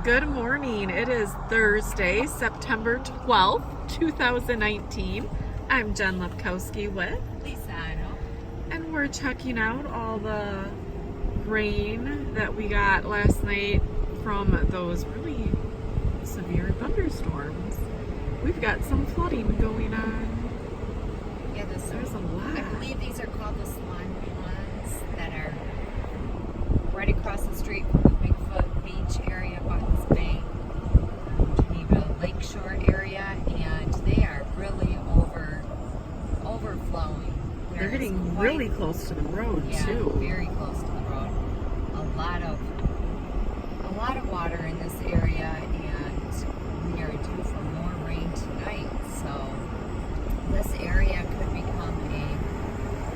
Good morning. It is Thursday, September 12th, 2019. I'm Jen Lepkowski with Lisa Arno. and we're checking out all the rain that we got last night from those really severe thunderstorms. We've got some flooding going on. Yeah, There's a lot. I believe these are called the Swan Ponds that are right across the street from the Bigfoot Beach area, Buttons Bay, Geneva Lakeshore area, and they are really overflowing. They're getting really close to the road too. Very close to the road. A lot of water in this area, and we are due for more rain tonight. So this area could become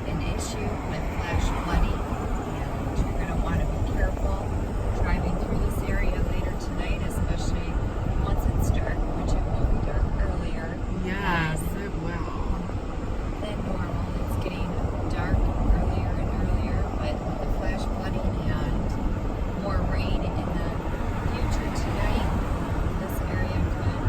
an issue with flash flooding, and you're going to want to be careful driving through this area later tonight, especially once it's dark, which it will be dark earlier. Yes, it will. Than normal. It's getting dark earlier and earlier, but the flash flooding and more rain in the future tonight, this area could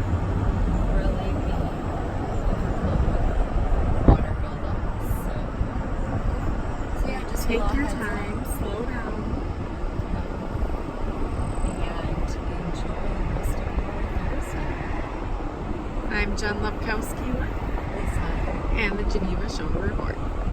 really be difficult with water buildup. So yeah, just Take a your heads up time, slow down. and enjoy the rest of your Thursday. I'm Jen Lepkowski with Lisa. and the Geneva Show Report.